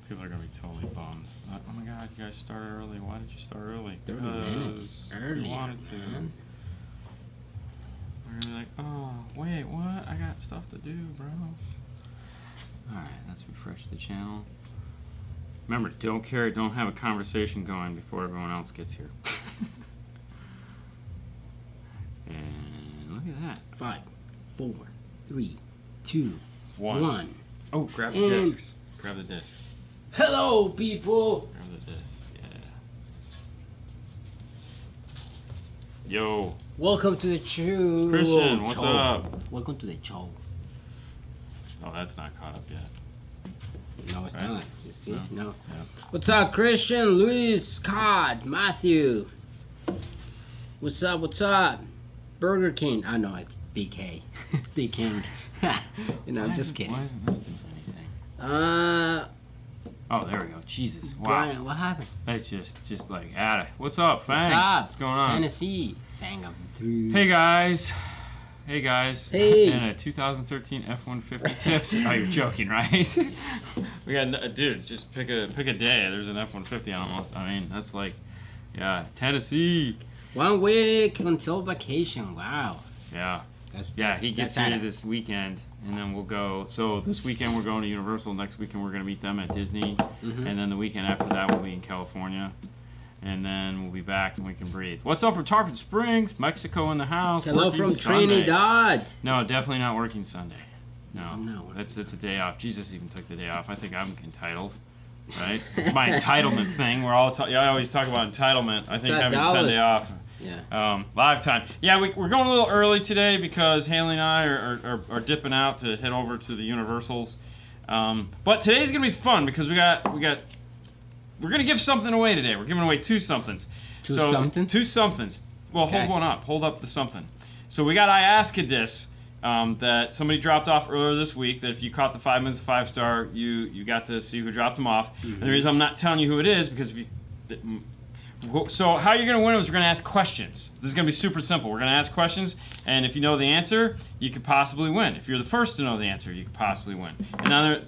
People are gonna be totally bummed. Oh my god, you guys started early. Why did you start early? 30 minutes early. Wanted to. Man. We're gonna be like, oh wait, what? I got stuff to do, bro. All right, let's refresh the channel. Remember, don't have a conversation going before everyone else gets here. And look at that. 5, 4, 3, 2, 1. Oh, grab the discs. Grab the discs. Hello, people. Grab the discs. Yeah. Yo. Welcome to the show. Christian, what's up? Welcome to the show. Oh, that's not caught up yet. No, it's Right? not. You see? No. Yeah. What's up, Christian, Luis, Scott, Matthew? What's up? What's up? Burger King. I know it's BK. Big King. I'm just kidding. Why isn't this doing anything? Oh, there we go. Jesus. Wow. Brian, what happened? That's just like, what's up, Fang? What's up? What's going on? Tennessee. Fang of the 3. Hey, guys. Hey, guys. Hey. And a 2013 F-150 tips. Oh, you're joking, right? We got, dude, just pick a day. There's an F-150 on. I mean, that's like, yeah, Tennessee. 1 week until vacation. Wow. Yeah. That's He gets here this weekend, and then we'll go. So this weekend we're going to Universal. Next weekend we're going to meet them at Disney, and then the weekend after that we'll be in California, and then we'll be back and we can breathe. What's up from Tarpon Springs, Mexico in the house? Hello working from Sunday. Trinidad. No, definitely not working Sunday. No, No. that's a day off. Jesus even took the day off. I think I'm entitled, right? It's my entitlement thing. I always talk about entitlement. I think having Sunday off. Yeah. Live time. Yeah, we're going a little early today because Haley and I are dipping out to head over to the Universals. But today's gonna be fun because we're gonna give something away today. We're giving away 2 somethings. Two somethings? 2 somethings. Well, Okay. hold one up. Hold up the something. So we got I Ask a Disc that somebody dropped off earlier this week. That if you caught the 5 minutes 5-star, you got to see who dropped them off. And the reason I'm not telling you who it is because if you. So how you're going to win is we're going to ask questions. This is going to be super simple. We're going to ask questions, and if you know the answer, you could possibly win. If you're the first to know the answer, you could possibly win. And now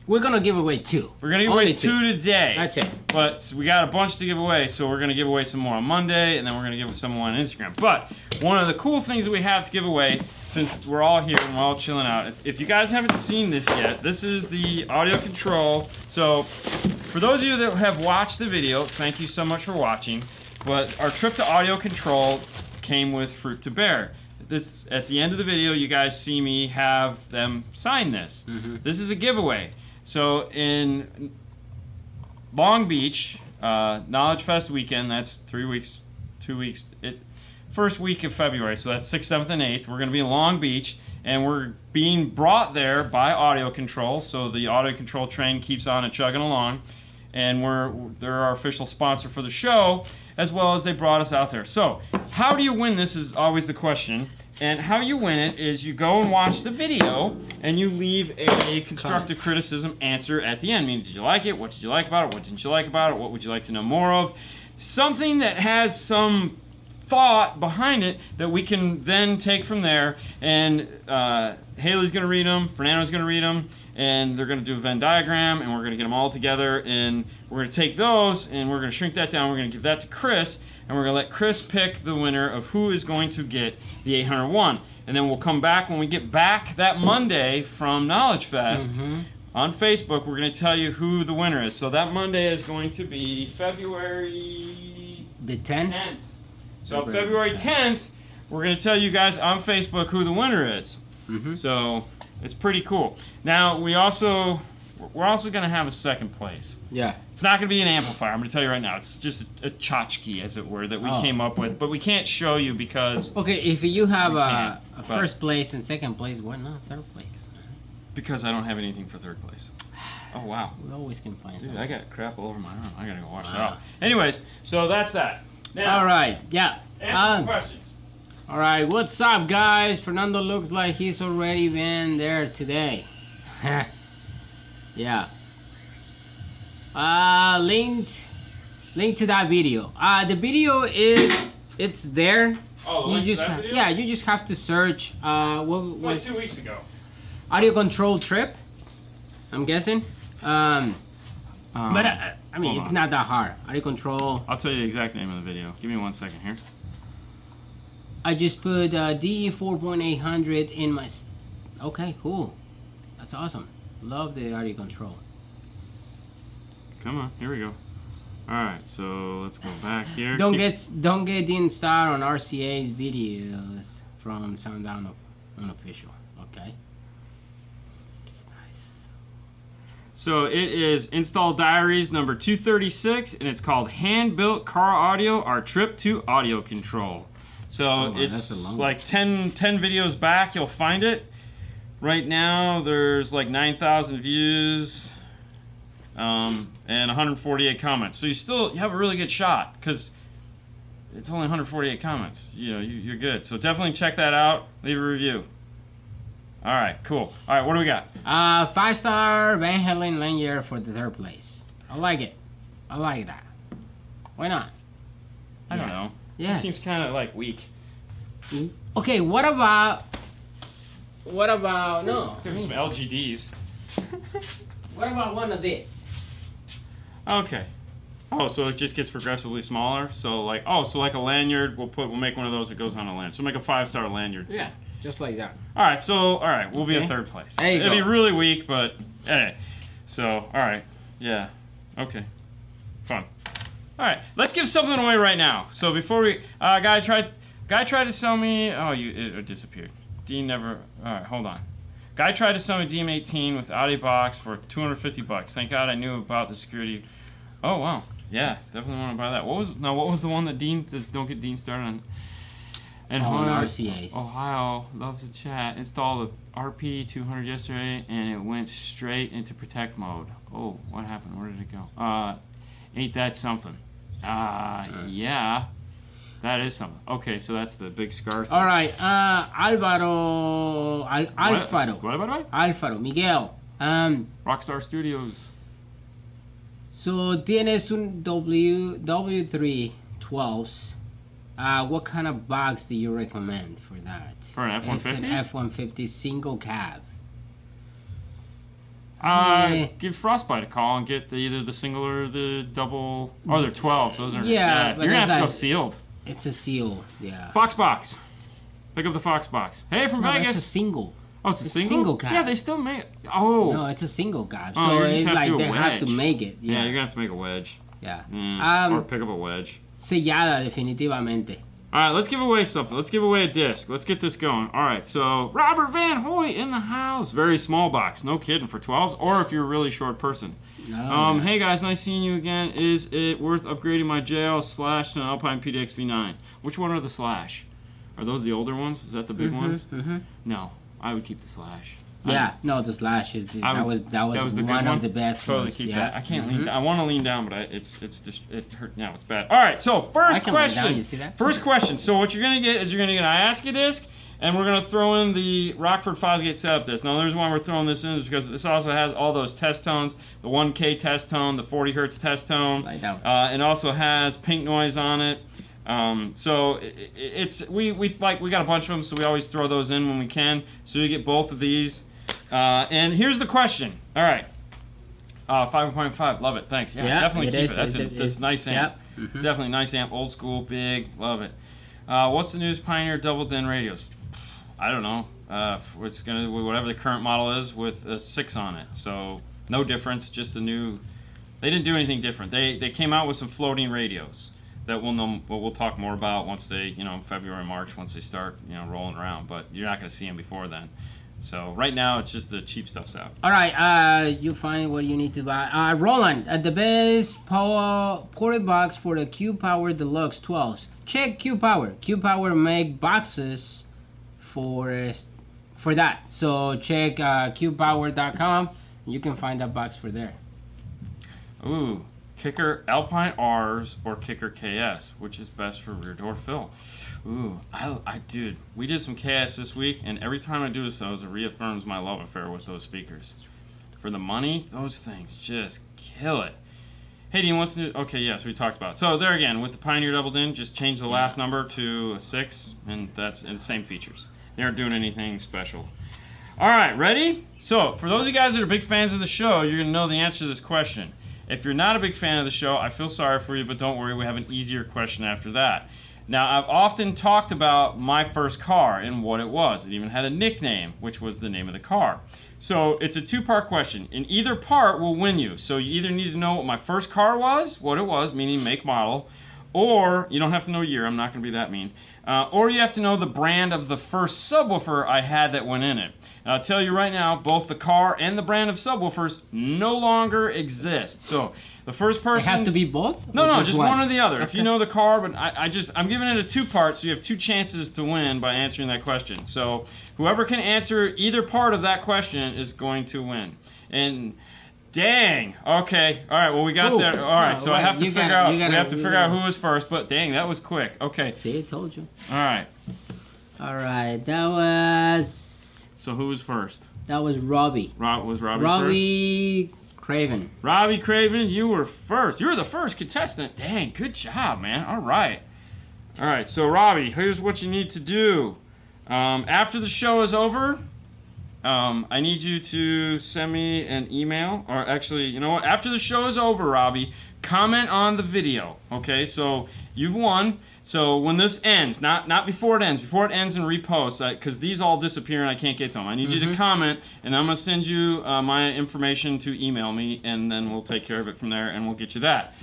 We're going to give away 2. we're going to give away 2 today. That's it. But we got a bunch to give away, so we're going to give away some more on Monday, and then we're going to give some more on Instagram. But one of the cool things that we have to give away, since we're all here and we're all chilling out, if you guys haven't seen this yet, this is the audio control. So for those of you that have watched the video, thank you so much for watching. But our trip to audio control came with Fruit to Bear. This, at the end of the video, you guys see me have them sign this. This is a giveaway. So in Long Beach, Knowledge Fest weekend, that's 3 weeks, 2 weeks, first week of February, so that's 6th, 7th, and 8th. We're going to be in Long Beach, and we're being brought there by Audio Control, so the Audio Control train keeps on and chugging along, and they're our official sponsor for the show, as well as they brought us out there. So how do you win this is always the question. And how you win it is you go and watch the video and you leave a constructive criticism answer at the end. Meaning, did you like it? What did you like about it? What didn't you like about it? What would you like to know more of? Something that has some thought behind it that we can then take from there. And Haley's going to read them, Fernando's going to read them, and they're going to do a Venn diagram, and we're going to get them all together. And we're going to take those and we're going to shrink that down. We're going to give that to Chris. And we're going to let Chris pick the winner of who is going to get the 801. And then we'll come back when we get back that Monday from Knowledge Fest on Facebook. We're going to tell you who the winner is. So that Monday is going to be February the 10th. So February 10th, we're going to tell you guys on Facebook who the winner is. So it's pretty cool. Now we're also going to have a second place. Yeah. It's not going to be an amplifier. I'm going to tell you right now. It's just a tchotchke, as it were, that we came up with. But we can't show you because... Okay, if you have a first place and second place, why not third place? Because I don't have anything for third place. Oh, wow. We always can find Dude, something. I got crap all over my arm. I got to go wash it off. Anyways, so that's that. Now, all right, yeah. Answer some questions. All right, what's up, guys? Fernando looks like he's already been there today. Yeah. Link to that video. The video it's there. Oh, you link just to that video? yeah, you just have to search It's like 2 weeks ago. audio control trip, I'm guessing. But I mean, hold it's on. not that hard. Audio control. I'll tell you the exact name of the video. Give me 1 second here. I just put DE 4.800 in my. Okay, cool. That's awesome. Love the audio control. Come on, here we go. All right, so let's go back here. Don't get installed on RCA's videos from Sundown Unofficial. Okay. So it is Install Diaries number 236, and it's called Hand-Built Car Audio, Our Trip to Audio Control. So it's like 10 videos back, you'll find it. Right now, there's like 9,000 views and 148 comments. So you have a really good shot because it's only 148 comments. You know, you're good. So definitely check that out. Leave a review. All right, cool. All right, what do we got? 5-star Van Halen lanyard for the 3rd place. I like it. I like that. Why not? I don't know. Yes. It seems kind of like weak. Okay, what about no? There's some LGDs. What about one of this? Okay. Oh, so it just gets progressively smaller. So like a lanyard. We'll make one of those that goes on a lanyard. So make a 5-star lanyard. Yeah, just like that. All right. We'll be in 3rd place. There you It'll go. be really weak, but hey. So all right. Yeah. Okay. Fun. All right. Let's give something away right now. So before we, guy tried to sell me. Oh, it disappeared. Dean never. All right. Hold on. Guy tried to sell me DM18 with Audi box for $250. Thank God I knew about the security. Oh wow. Yeah, definitely want to buy that. What was the one that Dean says don't get Dean started on? And RCA's. Ohio loves to chat. Installed the RP200 yesterday, and it went straight into protect mode. Oh, what happened? Where did it go? Ain't that something? Yeah, that is something. Okay, so that's the big scar thing. All right, Alfaro, What? Miguel. Rockstar Studios. So tienes un W3 12s. What kind of box do you recommend for that? For an F-150? It's an F-150 single cab. Give Frostbite a call and get either the single or the double. Oh, they're 12s. Those are. Yeah, You're gonna have to go sealed. It's a seal. Yeah. Fox box. Pick up the Fox box. Hey, from Vegas. It's a single. Oh, it's a single? Single cab. Yeah, they still make it. Oh. No, it's a single cab. Oh, So you just it's have like to do a they have to wedge. make it. Yeah, Yeah. you're gonna have to make a wedge. Yeah. Or pick up a wedge. Sellada, definitivamente. All right, let's give away something. Let's give away a disc. Let's get this going. All right, so Robert Van Hoy in the house. Very small box. No kidding, for 12s, or if you're a really short person. No, Hey guys, nice seeing you again. Is it worth upgrading my JL Slash to an Alpine PDX V9? Which one are the Slash? Are those the older ones? Is that the big ones? Mm-hmm. No, I would keep the Slash. Yeah, no, the Slash is that was the good one of the best Totally ones. keep Yeah. that. I can't lean. I want to lean down, but it hurt now. It's bad. All right, so first I can lean question. down, you see that? First question. So what you're gonna get is an I Ask You disc, and we're gonna throw in the Rockford Fosgate setup disc. Now, the reason why we're throwing this in is because this also has all those test tones: the 1K test tone, the 40 hertz test tone. Like that. It also has pink noise on it. So we got a bunch of them, so we always throw those in when we can. So you get both of these. And here's the question. All right. 5.5. Love it. Thanks. Yeah, definitely keep it. That's a nice amp. Yep. Mm-hmm. Definitely nice amp. Old school, big. Love it. What's the news? Pioneer double din radios. I don't know. It's gonna whatever the current model is with a 6 on it. So no difference. Just a new. They didn't do anything different. They came out with some floating radios that we'll talk more about once they February, March, once they start rolling around. But you're not gonna see them before then. So right now it's just the cheap stuff's out. All right, you find what you need to buy. Roland, the best ported box for the Q Power Deluxe 12s. Check Q Power. Q Power make boxes for that. So check qpower.com. You can find that box for there. Ooh, Kicker Alpine R's or Kicker KS, which is best for rear door fill? Ooh, dude, we did some KS this week, and every time I do so, it reaffirms my love affair with those speakers. For the money, those things just kill it. Hey, Dean, what's new? Okay, yes, we talked about it. So there again, with the Pioneer double din, just change the last number to a 6, and that's the same features. They aren't doing anything special. All right, ready? So for those of you guys that are big fans of the show, you're going to know the answer to this question. If you're not a big fan of the show, I feel sorry for you, but don't worry, we have an easier question after that. Now, I've often talked about my first car and what it was. It even had a nickname, which was the name of the car. So it's a two-part question. In either part will win you. So you either need to know what my first car was, what it was, meaning make, model, or you don't have to know year. I'm not going to be that mean. Or you have to know the brand of the first subwoofer I had that went in it. And I'll tell you right now, both the car and the brand of subwoofers no longer exist. So the first person... They have to be both? No, just one or the other. Okay. If you know the car, but I'm giving it a two-part, so you have two chances to win by answering that question. So whoever can answer either part of that question is going to win. And dang, okay, all right. Well, we got there. All right, so I have to figure out. We have to figure out who was first. But dang, that was quick. Okay. See, I told you. All right. All right, that was. So who was first? That was Robbie. Was Robbie first? Robbie Craven. Robbie Craven, you were first. You were the first contestant. Dang, good job, man. All right. All right, so Robbie, here's what you need to do. After the show is over, I need you to send me an email. Or actually, you know what? After the show is over, Robbie, comment on the video. Okay, so you've won. So when this ends, not before it ends and repost, because these all disappear and I can't get to them. I need you to comment, and I'm going to send you my information to email me, and then we'll take care of it from there, and we'll get you that.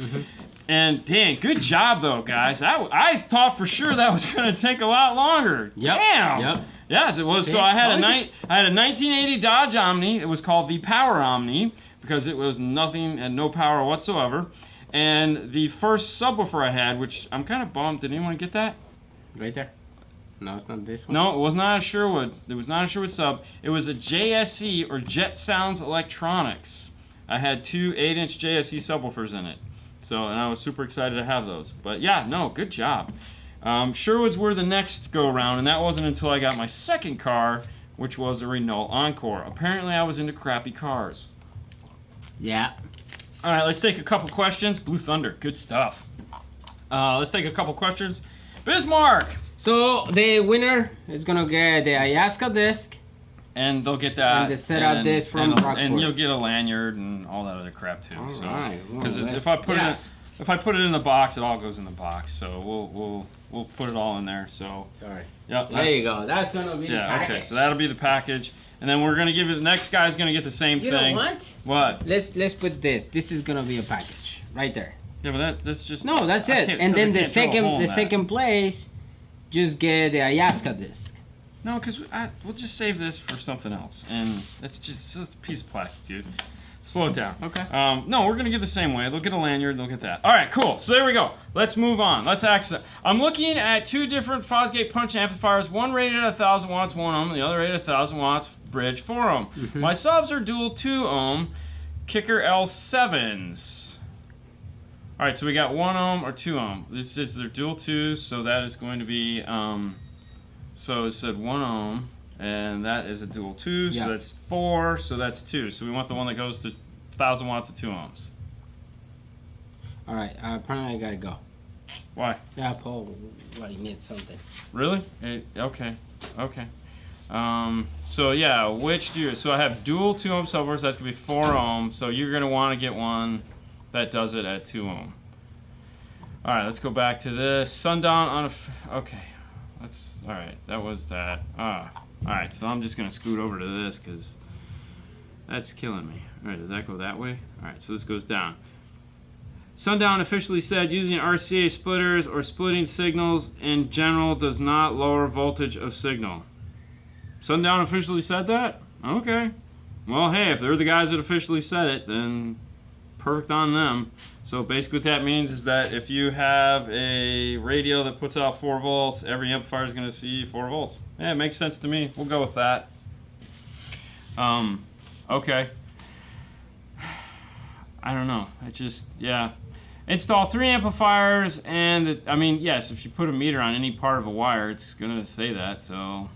And dang, good job though, guys. I thought for sure that was going to take a lot longer. Yep. Damn. Yep. Yes, it was. See, So I had a 1980 Dodge Omni. It was called the Power Omni because it was nothing and no power whatsoever. And the first subwoofer I had, which I'm kind of bummed. Did anyone get that? Right there. No, it's not this one. No, it was not a Sherwood. It was not a Sherwood sub. It was a JSE, or Jet Sounds Electronics. I had two 8-inch JSE subwoofers in it. So, and I was super excited to have those. But yeah, no, good job. Sherwoods were the next go around, and that wasn't until I got my second car, which was a Renault Encore. Apparently I was into crappy cars. Yeah. All right, let's take a couple questions. Blue Thunder, good stuff. Let's take a couple questions. Bismarck! So the winner is gonna get the Ayahuasca disc. And they'll get that. And the setup disc from Rockford. And you'll get a lanyard and all that other crap too. All so, right. Because if I put it in the box, it all goes in the box. So we'll put it all in there. So. Sorry. Yep. There you go. That's gonna be the package. Okay. So that'll be the package. And then we're gonna give it. The next guy's gonna get the same thing. You know what? What? Let's put this. This is gonna be a package right there. Yeah, but that's just. No, that's it. And then the second place, just get the Ayahuasca disc. No, because we'll just save this for something else, and it's just a piece of plastic, dude. Slow it down. Okay. No, we're gonna get the same way. They'll get a lanyard. They'll get that. All right, cool. So there we go. Let's move on. Let's access. I'm looking at two different Fosgate punch amplifiers. One rated at 1,000 watts, 1 ohm, and the other rated at 1,000 watts, bridge, 4 ohm. My subs are dual 2 ohm, kicker L7s. All right, so we got 1 ohm or 2 ohm. This is their dual 2, so that is going to be. So it said 1 ohm. And that is a dual 2, so that's 4, so that's 2. So we want the one that goes to 1,000 watts at 2 ohms. All right, apparently I gotta go. Why? Yeah, Paul, he needs something. Really? Okay. So yeah, which do you? So I have dual 2 ohm subwoofers. That's gonna be 4 ohm. So you're gonna want to get one that does it at 2 ohm. All right, let's go back to this. Sundown on a. Okay, all right. That was that. All right, so I'm just going to scoot over to this because that's killing me. All right, does that go that way? All right, so this goes down. Sundown officially said using RCA splitters or splitting signals in general does not lower voltage of signal. Sundown officially said that? Okay. Well, hey, if they're the guys that officially said it, then perfect on them. So basically what that means is that if you have a radio that puts out 4 volts, every amplifier is going to see 4 volts. Yeah, it makes sense to me. We'll go with that. Okay. I don't know. It just, yeah. Install 3 amplifiers and, I mean, yes, if you put a meter on any part of a wire, it's going to say that, so.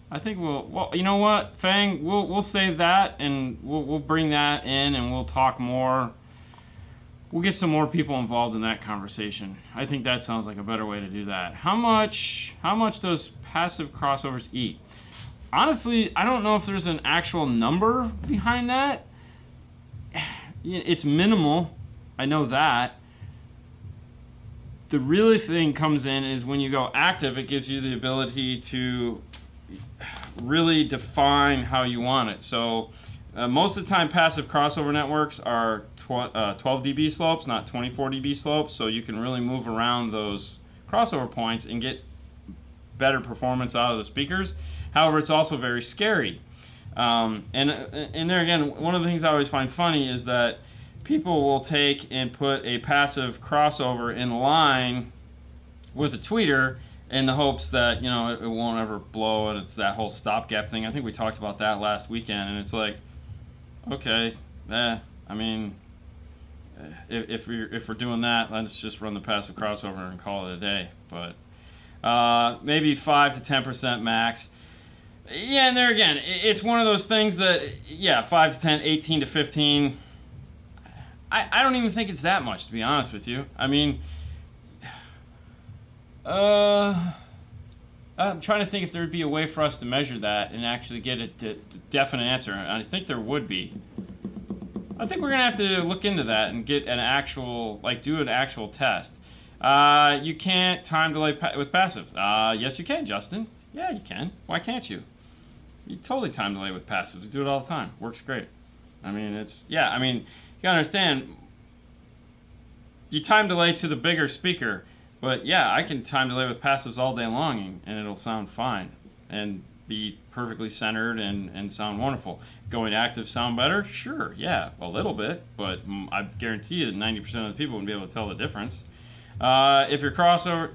I think well, you know what, Fang, we'll save that and we'll bring that in and we'll talk more. We'll get some more people involved in that conversation. I think that sounds like a better way to do that. How much does passive crossovers eat? Honestly, I don't know if there's an actual number behind that. it's minimal. I know that. The really thing comes in is when you go active, it gives you the ability to really define how you want it. So most of the time passive crossover networks are 12 dB slopes, not 24 dB slopes, so you can really move around those crossover points and get better performance out of the speakers. However, it's also very scary. And there again, one of the things I always find funny is that people will take and put a passive crossover in line with a tweeter in the hopes that, you know, it won't ever blow, and it's that whole stopgap thing. I think we talked about that last weekend, and it's like, okay, I mean, if we're doing that, let's just run the passive crossover and call it a day. But maybe 5 to 10% max. Yeah, and there again, it's one of those things that, yeah, 5 to 10, 18 to 15. I don't even think it's that much, to be honest with you. I mean, I'm trying to think if there would be a way for us to measure that and actually get a definite answer. And I think there would be. I think we're going to have to look into that and get an actual, like, do an actual test. You can't time delay with passive. Yes, you can, Justin. Yeah, you can. Why can't you? You totally time delay with passive. We do it all the time. Works great. I mean, you gotta understand, you time delay to the bigger speaker, but yeah, I can time delay with passives all day long and it'll sound fine and be perfectly centered and sound wonderful. Going active sound better? Sure, yeah, a little bit, but I guarantee you that 90% of the people wouldn't be able to tell the difference. If your crossover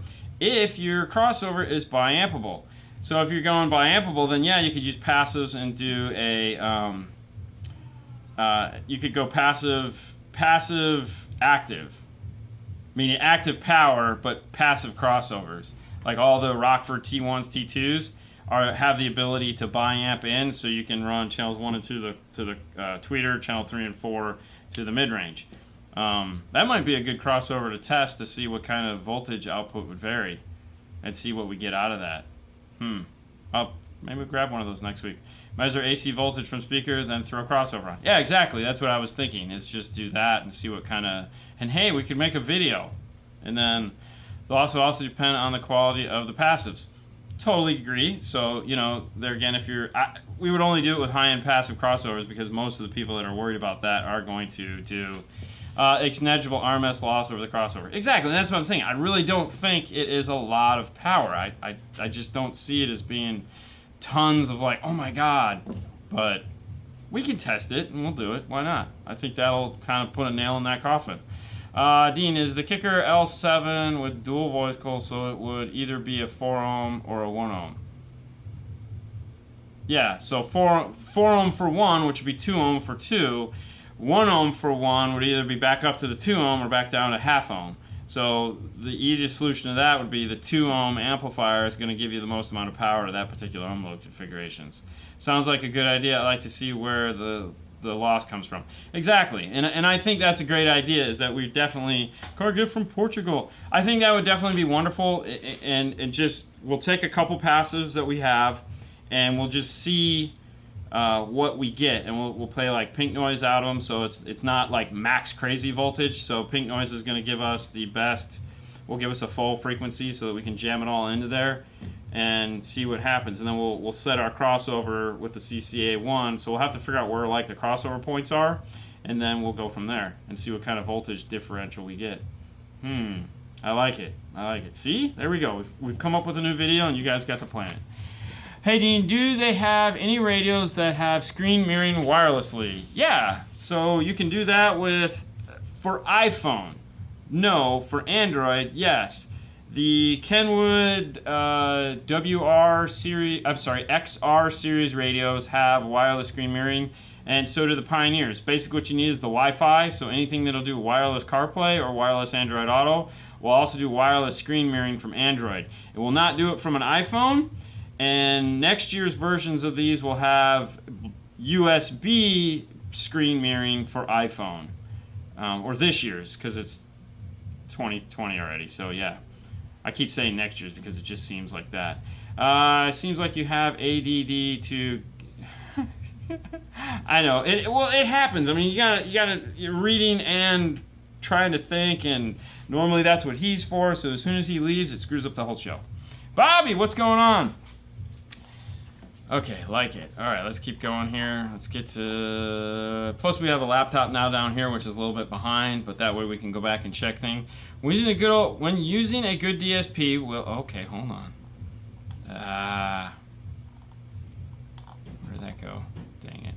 is biampable, so if you're going biampable, then yeah, you could use passives and do a you could go passive, active, meaning active power, but passive crossovers. Like all the Rockford T1s, T2s have the ability to biamp in, so you can run channels 1 and 2 to the tweeter, channel 3 and 4 to the mid-range. That might be a good crossover to test to see what kind of voltage output would vary and see what we get out of that. Maybe we'll grab one of those next week. Measure AC voltage from speaker, then throw a crossover on. Yeah, exactly. That's what I was thinking, is just do that and see what kind of... And hey, we could make a video. And then they'll also depend on the quality of the passives. Totally agree. So, you know, there again, we would only do it with high-end passive crossovers because most of the people that are worried about that are going to do negligible RMS loss over the crossover. Exactly, and that's what I'm saying. I really don't think it is a lot of power. I just don't see it as being tons of like, oh my god, but we can test it and we'll do it. Why not? I think that'll kind of put a nail in that coffin. Dean, is the kicker L7 with dual voice coil, so it would either be a 4 ohm or a 1 ohm? Yeah, so 4 ohm for 1, which would be 2 ohm for 2. 1 ohm for 1 would either be back up to the 2 ohm or back down to half ohm. So the easiest solution to that would be the 2 ohm amplifier is going to give you the most amount of power to that particular ohm load configurations. Sounds like a good idea. I'd like to see where the loss comes from. Exactly, and I think that's a great idea, is that we definitely, car gift from Portugal. I think that would definitely be wonderful, and just, we'll take a couple passives that we have, and we'll just see what we get, and we'll play like pink noise out of them, so it's not like max crazy voltage. So pink noise is going to give us the best, will give us a full frequency so that we can jam it all into there and see what happens. And then we'll set our crossover with the CCA1, so we'll have to figure out where like the crossover points are, and then we'll go from there and see what kind of voltage differential we get. I like it. See, there we go. We've come up with a new video and you guys got to plan it. Hey Dean, do they have any radios that have screen mirroring wirelessly? Yeah, so you can do that for iPhone. No, for Android, yes. The Kenwood XR series radios have wireless screen mirroring, and so do the Pioneers. Basically what you need is the Wi-Fi, so anything that'll do wireless CarPlay or wireless Android Auto will also do wireless screen mirroring from Android. It will not do it from an iPhone. And next year's versions of these will have USB screen mirroring for iPhone. Or this year's, because it's 2020 already. So yeah, I keep saying next year's because it just seems like that. It seems like you have ADD to... I know. It happens. I mean, you're reading and trying to think, and normally that's what he's for. So as soon as he leaves, it screws up the whole show. Bobby, what's going on? Okay, like it. All right, let's keep going here. Let's get to... Plus, we have a laptop now down here, which is a little bit behind, but that way we can go back and check things. When using a good DSP, okay, hold on. Where did that go? Dang it.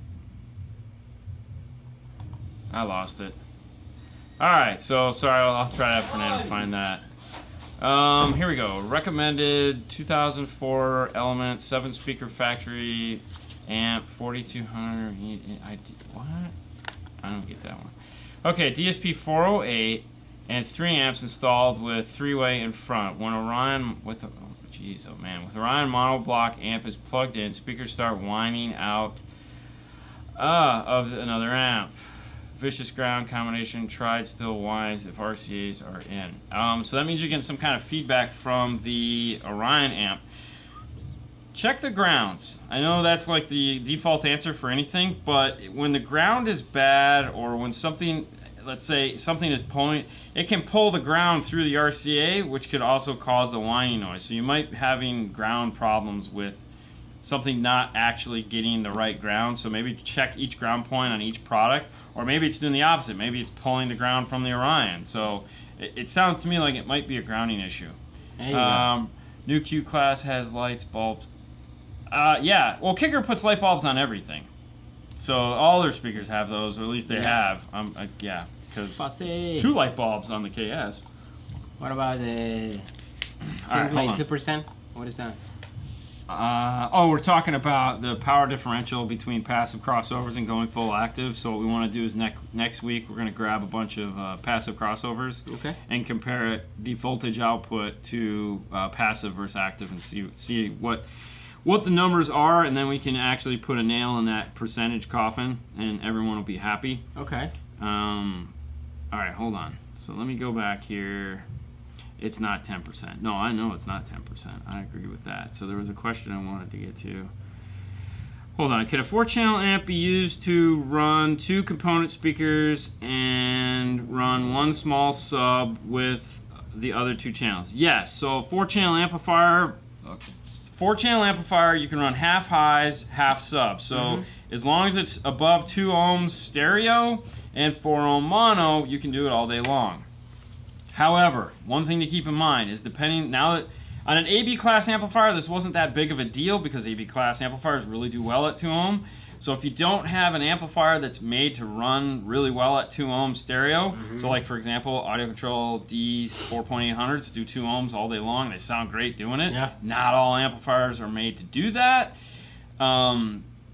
I lost it. All right, so sorry, I'll try to have Fernando find that. Here we go. Recommended 2004 Element 7-speaker factory amp 4200. What? I don't get that one. Okay, DSP 408 and 3 amps installed with 3-way in front. When Orion with Orion monoblock amp is plugged in, speakers start whining out of another amp. Vicious ground combination tried still whines if RCAs are in. So that means you're getting some kind of feedback from the Orion amp. Check the grounds. I know that's like the default answer for anything, but when the ground is bad, or when something, let's say something is pulling, it can pull the ground through the RCA, which could also cause the whining noise. So you might be having ground problems with something not actually getting the right ground. So maybe check each ground point on each product. Or maybe it's doing the opposite. Maybe it's pulling the ground from the Orion. So it sounds to me like it might be a grounding issue. There you go. New Q class has lights, bulbs. Yeah, well, Kicker puts light bulbs on everything. So all their speakers have those, or at least they have. Yeah, because 2 light bulbs on the KS. What about the All right, 2%? What is that? We're talking about the power differential between passive crossovers and going full active. So what we want to do is next week we're going to grab a bunch of passive crossovers, okay, and compare the voltage output to passive versus active, and see what the numbers are, and then we can actually put a nail in that percentage coffin, and everyone will be happy. Okay. All right, hold on. So let me go back here. It's not 10%. No, I know it's not 10%. I agree with that. So there was a question I wanted to get to. Hold on. Can a 4-channel amp be used to run 2 component speakers and run 1 small sub with the other 2 channels? Yes. So 4-channel amplifier. Okay. 4-channel amplifier, you can run half highs, half subs. So as long as it's above 2 ohms stereo and 4 ohm mono, you can do it all day long. However, one thing to keep in mind is now that on an AB class amplifier, this wasn't that big of a deal because AB class amplifiers really do well at 2 ohm. So if you don't have an amplifier that's made to run really well at 2 ohm stereo, so like for example, Audio Control D4800s do 2 ohms all day long. They sound great doing it. Yeah. Not all amplifiers are made to do that.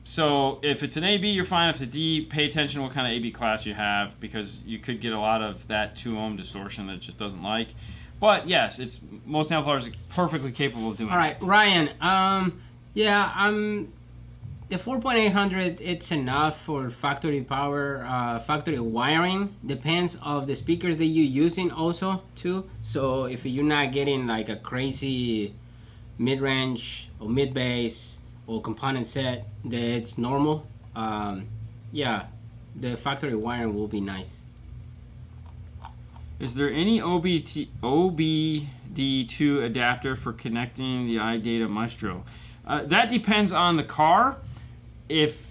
So if it's an AB, you're fine. If it's a D, pay attention to what kind of AB class you have, because you could get a lot of that 2 ohm distortion that it just doesn't like. But yes, most amplifiers are perfectly capable of doing it. All right, Ryan. The 4800, it's enough for factory power, factory wiring. Depends of the speakers that you're using also too. So if you're not getting like a crazy mid-range or mid-bass or component set, that's normal. Yeah, the factory wiring will be nice. Is there any OBD2 adapter for connecting the iData Maestro? That depends on the car. If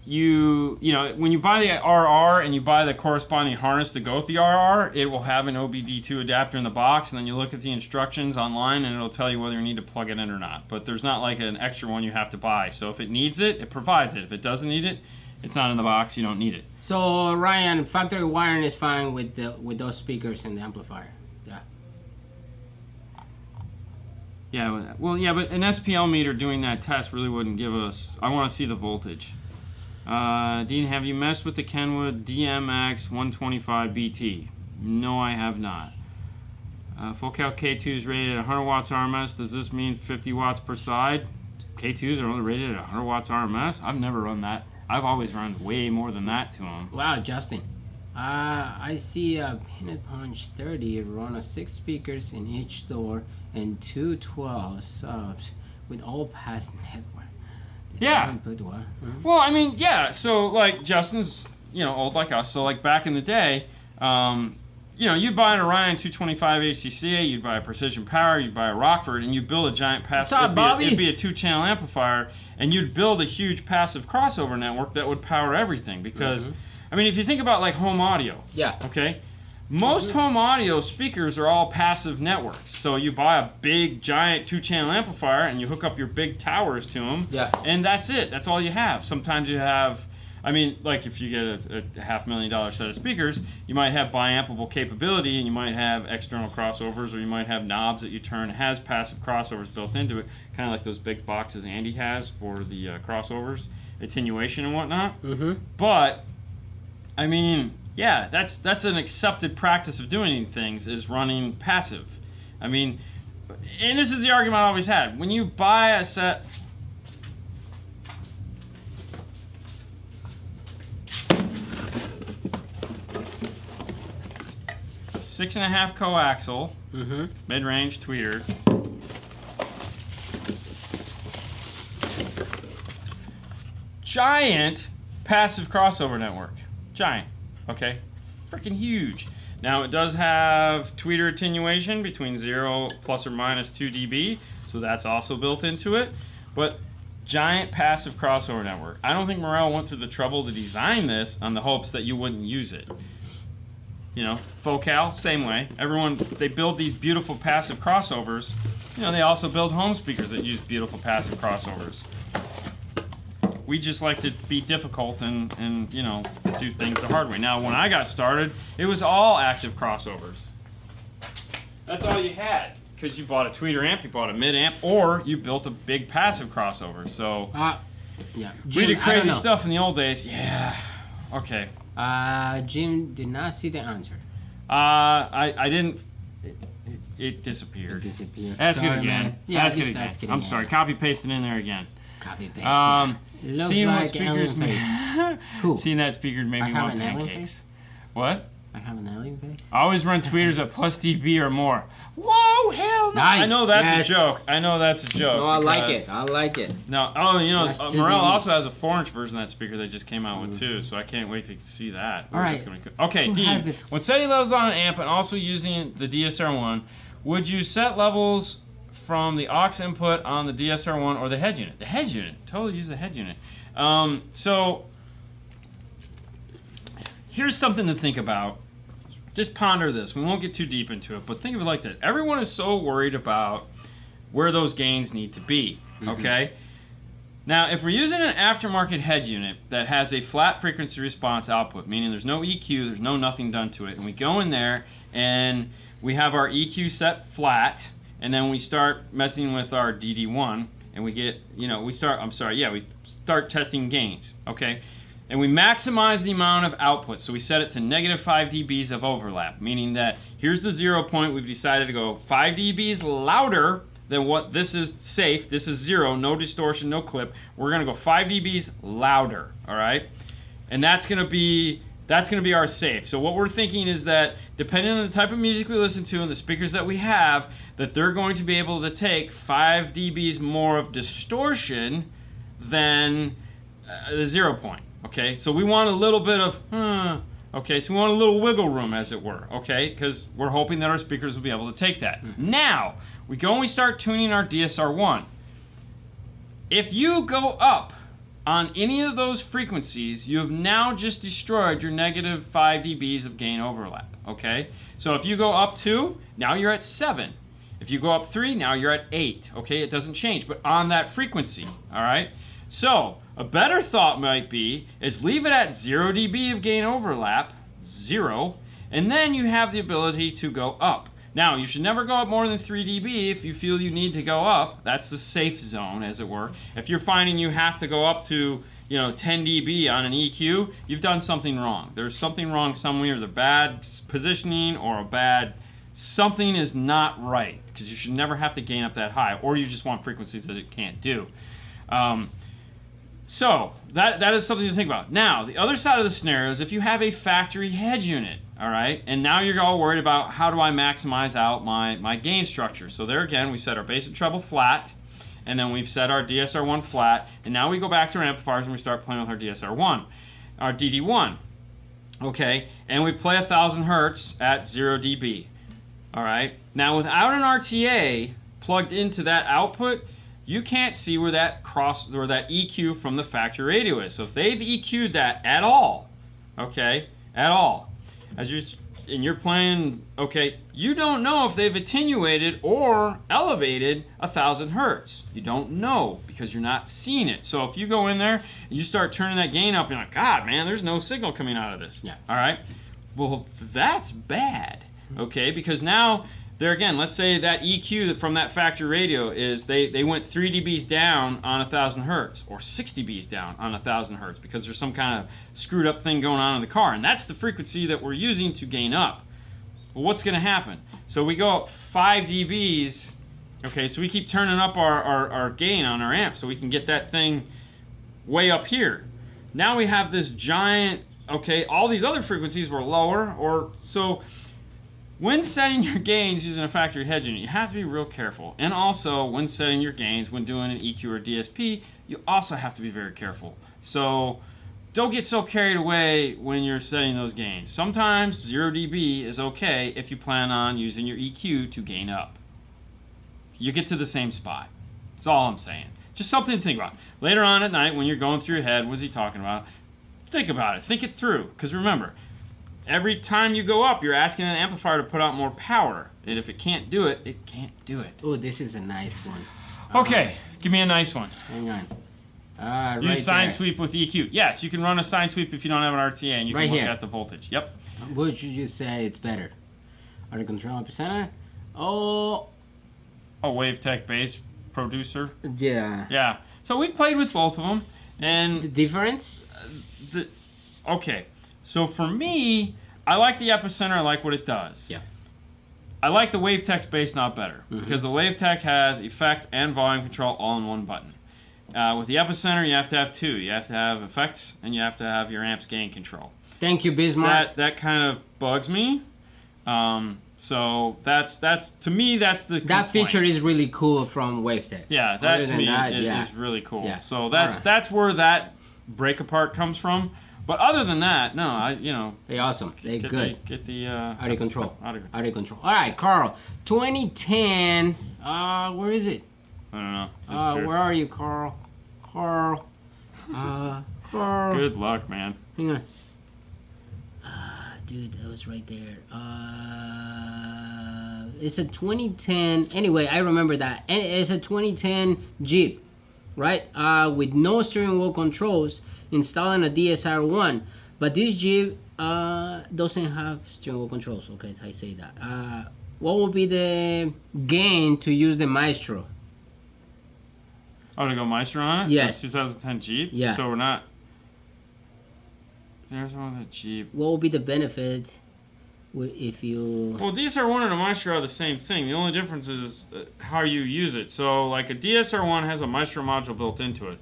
when you buy the RR and you buy the corresponding harness to go with the RR, it will have an OBD2 adapter in the box, and then you look at the instructions online and it'll tell you whether you need to plug it in or not. But there's not like an extra one you have to buy. So if it needs it, it provides it. If it doesn't need it, it's not in the box, you don't need it. So Ryan, factory wiring is fine with those speakers and the amplifier. Yeah. Yeah, well, yeah, but an SPL meter doing that test really wouldn't give us... I want to see the voltage. Dean, have you messed with the Kenwood DMX 125 BT? No, I have not. Full cal K2 is rated at 100 watts RMS. Does this mean 50 watts per side? K2s are only rated at 100 watts RMS? I've never run that. I've always run way more than that to them. Wow, Justin. I see a Pinhead Punch 30 run 6 speakers in each door and 2 12 subs with all pass network. Yeah. Put what? Well, I mean, yeah. So like Justin's, old like us. So like back in the day, you'd buy an Orion 225 HCCA, you'd buy a Precision Power, you'd buy a Rockford, and you'd build a giant passive. What's up, Bobby? It'd be a 2-channel amplifier, and you'd build a huge passive crossover network that would power everything. Because, I mean, if you think about like home audio, okay, most home audio speakers are all passive networks. So you buy a big, giant 2-channel amplifier, and you hook up your big towers to them, and that's it. That's all you have. Sometimes you have. I mean, like if you get a $500,000 set of speakers, you might have biampable capability, and you might have external crossovers, or you might have knobs that you turn. It has passive crossovers built into it, kind of like those big boxes Andy has for the crossovers, attenuation and whatnot. But, I mean, yeah, that's an accepted practice of doing things, is running passive. I mean, and this is the argument I always had. When you buy a set... 6.5 coaxial, mid-range tweeter. Giant passive crossover network. Giant. Okay? Freaking huge. Now it does have tweeter attenuation between 0 plus or minus 2 dB, so that's also built into it. But giant passive crossover network. I don't think Morel went through the trouble to design this on the hopes that you wouldn't use it. Focal, same way. They build these beautiful passive crossovers. They also build home speakers that use beautiful passive crossovers. We just like to be difficult and do things the hard way. Now, when I got started, it was all active crossovers. That's all you had, because you bought a tweeter amp, you bought a mid amp, or you built a big passive crossover. So, we did crazy stuff in the old days. Yeah. Okay. Jim did not see the answer. I didn't. It disappeared. Ask it again. Man. Yeah, ask it again. I'm sorry. Copy paste it in there again. Copy paste. Seeing like what speakers made. Cool. Seeing that speaker made me want pancakes. What? I have an alien face. I always run tweeters at plus dB or more. Whoa, hell no! Nice. I know that's a joke. No, I like it. No, Morel also has a 4-inch version of that speaker they just came out with too, so I can't wait to see that. All right. Okay, Dean, when setting levels on an amp and also using the DSR1, would you set levels from the aux input on the DSR1 or the head unit? The head unit. Totally use the head unit. So here's something to think about. Just ponder this. We won't get too deep into it, but think of it like this. Everyone is so worried about where those gains need to be, okay? Now, if we're using an aftermarket head unit that has a flat frequency response output, meaning there's no EQ, there's no nothing done to it, and we go in there and we have our EQ set flat, and then we start messing with our DD1, and we get, we start testing gains, okay? And we maximize the amount of output, so we set it to -5 dBs of overlap, meaning that here's the 0 point. We've decided to go 5 dBs louder than what this is safe. This is 0, no distortion, no clip. We're gonna go 5 dBs louder, all right? And that's gonna be our safe. So what we're thinking is that depending on the type of music we listen to and the speakers that we have, that they're going to be able to take 5 dBs more of distortion than the 0 point. Okay, so we want a little bit of, okay, so we want a little wiggle room, as it were, okay, because we're hoping that our speakers will be able to take that. Now, we go and we start tuning our DSR1. If you go up on any of those frequencies, you have now just destroyed your -5 dBs of gain overlap, okay? So if you go up 2, now you're at 7. If you go up 3, now you're at 8, okay? It doesn't change, but on that frequency, all right? So, a better thought might be is leave it at 0 dB of gain overlap, 0, and then you have the ability to go up. Now, you should never go up more than 3 dB if you feel you need to go up. That's the safe zone, as it were. If you're finding you have to go up to 10 dB on an EQ, you've done something wrong. There's something wrong somewhere, either bad positioning or a bad... Something is not right, because you should never have to gain up that high, or you just want frequencies that it can't do. So, that is something to think about. Now, the other side of the scenario is if you have a factory head unit, all right, and now you're all worried about how do I maximize out my gain structure. So there again, we set our bass and treble flat, and then we've set our DSR1 flat, and now we go back to our amplifiers and we start playing with our DSR1, our DD1. Okay, and we play 1,000 hertz at 0 dB. All right, now without an RTA plugged into that output, you can't see where that EQ from the factory radio is. So if they've EQ'd that at all, okay, at all, and you're playing, okay, you don't know if they've attenuated or elevated 1,000 hertz. You don't know because you're not seeing it. So if you go in there and you start turning that gain up, you're like, God, man, there's no signal coming out of this. Yeah. All right. Well, that's bad. Okay, because now there again, let's say that EQ from that factory radio is they went 3 dBs down on 1,000 hertz or 6 dBs down on 1,000 hertz because there's some kind of screwed up thing going on in the car, and that's the frequency that we're using to gain up. Well, what's going to happen? So we go up 5 dBs. Okay, so we keep turning up our gain on our amp so we can get that thing way up here. Now we have this giant, okay, all these other frequencies were lower, or so. When setting your gains using a factory head unit, you have to be real careful. And also, when setting your gains, when doing an EQ or DSP, you also have to be very careful. So don't get so carried away when you're setting those gains. Sometimes 0 dB is okay if you plan on using your EQ to gain up. You get to the same spot. That's all I'm saying. Just something to think about. Later on at night, when you're going through your head, what's he talking about? Think about it. Think it through. Because remember, every time you go up, you're asking an amplifier to put out more power. And if it can't do it, it can't do it. Oh, this is a nice one. Okay, give me a nice one. Hang on. Use right sine there. sweep with EQ. Yes, you can run a sine sweep if you don't have an RTA, and you Right can look here. at the voltage. Yep. What would you just say it's better? Audio control ampercenter? Oh, A WaveTech bass producer. yeah. Yeah. So we've played with both of them, The and difference? okay. So for me, I like the Epicenter. I like what it does. Yeah. I like the WaveTech's bass knob better because the WaveTech has effect and volume control all in one button. With the Epicenter, you have to have two. You have to have effects and you have to have your amp's gain control. Thank you, Bismarck. That kind of bugs me. So that's to me that's the That complaint. feature is really cool from WaveTech. Yeah, that Other to than me that, is yeah. really cool. Yeah. So Alright. that's where that break apart comes from. But other than that, no, They're awesome. They're get good. get the Audio control. Audio. Audio control. All right, Carl. 2010. Where is it? I don't know. Disappeared. Where are you, Carl? Carl. Carl. Good luck, man. Hang on. Dude, that was right there. It's a 2010. Anyway, I remember that. And it's a 2010 Jeep, right? With no steering wheel controls, installing a DSR1. But this Jeep doesn't have steering wheel controls. Okay, I say that. What would be the gain to use the Maestro? Oh, to go Maestro on it? Yes. That's 2010 Jeep? Yeah. So we're not... There's one with a Jeep. What would be the benefit if you... Well, DSR1 and a Maestro are the same thing. The only difference is how you use it. So, like, a DSR1 has a Maestro module built into it.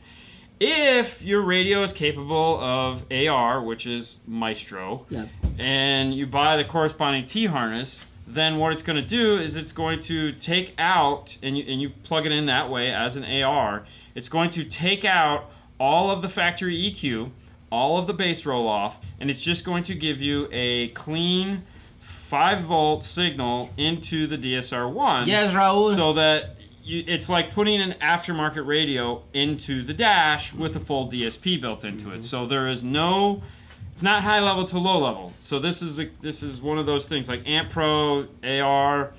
If your radio is capable of AR, which is Maestro, Yeah. and you buy the corresponding T-harness, then what it's going to do is it's going to take out, and you plug it in that way as an AR, it's going to take out all of the factory EQ, all of the bass roll-off, and it's just going to give you a clean 5-volt signal into the DSR1. Yes, Raul. So that it's like putting an aftermarket radio into the dash with a full DSP built into it. So there is no... It's not high level to low level. So this is one of those things like Amp Pro, AR,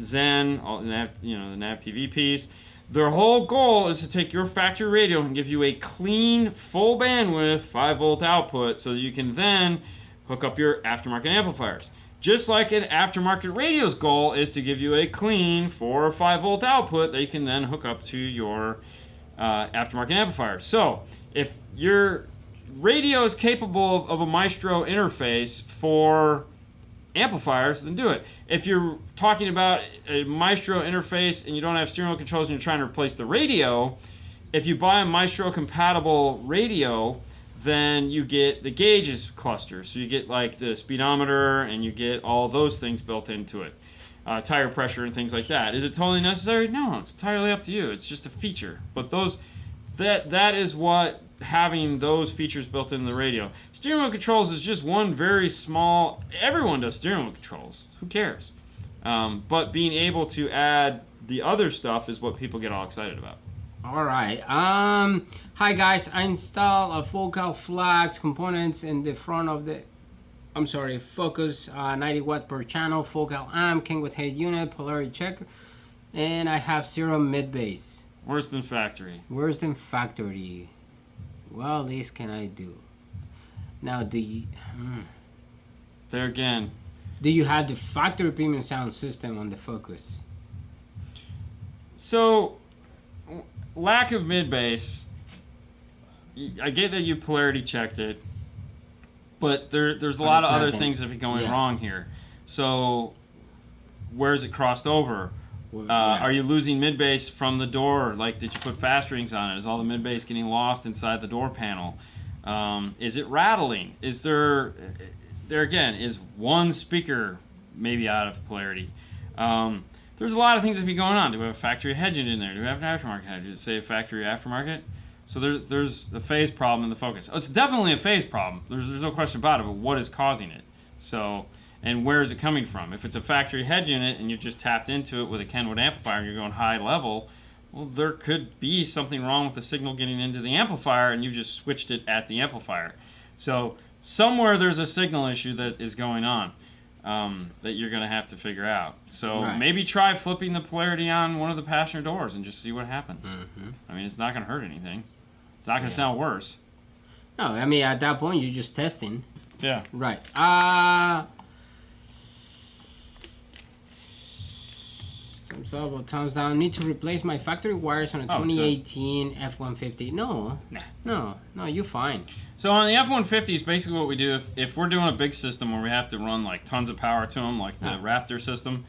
Zen, all, the Nav TV piece. Their whole goal is to take your factory radio and give you a clean, full bandwidth 5-volt output so that you can then hook up your aftermarket amplifiers. Just like an aftermarket radio's goal is to give you a clean 4 or 5-volt output that you can then hook up to your aftermarket amplifiers. So if your radio is capable of a Maestro interface for amplifiers, then do it. If you're talking about a Maestro interface and you don't have steering wheel controls and you're trying to replace the radio, if you buy a Maestro compatible radio, then you get the gauges cluster. So you get like the speedometer and you get all those things built into it. tire pressure and things like that. Is it totally necessary? No, it's entirely up to you. It's just a feature. But that is what having those features built into the radio. Steering wheel controls is just one very small. Everyone does steering wheel controls. Who cares? But being able to add the other stuff is what people get all excited about. All right. Hi guys. I installed a focal flags components in the front of the. Focus 90 watt per channel, focal amp, king with head unit, polarity checker, and I have 0 mid bass. Worse than factory. Worse than factory. Well, this can I do? Now, There again. Do you have the factory premium sound system on the Focus? So, lack of mid bass. I get that you polarity checked it. But there's a lot of other things that are going wrong here. So, where's it crossed over? Are you losing mid bass from the door? Like, did you put fast rings on it? Is all the mid bass getting lost inside the door panel? Is it rattling? Is there again, is one speaker maybe out of polarity? There's a lot of things that be going on. Do we have a factory head unit in there? Do we have an aftermarket head? Does it say a factory aftermarket? So there's a phase problem in the Focus. It's definitely a phase problem. There's no question about it, but what is causing it? So, and where is it coming from? If it's a factory head unit and you just tapped into it with a Kenwood amplifier and you're going high level, well, there could be something wrong with the signal getting into the amplifier and you just switched it at the amplifier. So somewhere there's a signal issue that is going on that you're going to have to figure out. So maybe try flipping the polarity on one of the passenger doors and just see what happens. I mean, it's not going to hurt anything. It's not going to sound worse. No, I mean, at that point, you're just testing. Yeah. Right. Thumbs up or thumbs down. Need to replace my factory wires on a 2018 F-150. No, you're fine. So on the F-150s, basically what we do, if we're doing a big system where we have to run like tons of power to them, like the Raptor system,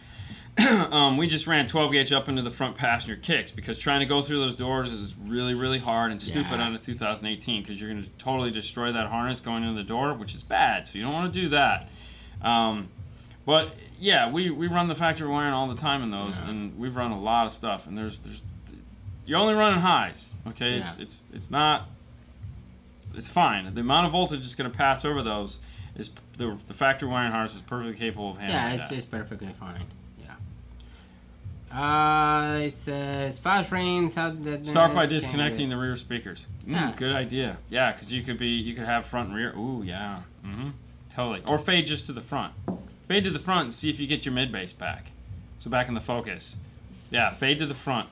we just ran 12 gauge up into the front passenger kicks because trying to go through those doors is really, really hard and stupid on a 2018 because you're going to totally destroy that harness going into the door, which is bad. So you don't want to do that. But yeah, we run the factory wiring all the time in those, and we've run a lot of stuff. And there's you're only running highs, okay? Yeah. It's not. It's fine. The amount of voltage it's going to pass over those is the factory wiring harness is perfectly capable of handling that. It's perfectly fine. It says fast rings. Start by disconnecting the rear speakers. Good idea. Yeah, because you could have front and rear. Ooh, yeah. Totally. Or fade just to the front. Fade to the front and see if you get your mid bass back. So back in the Focus. Yeah, fade to the front.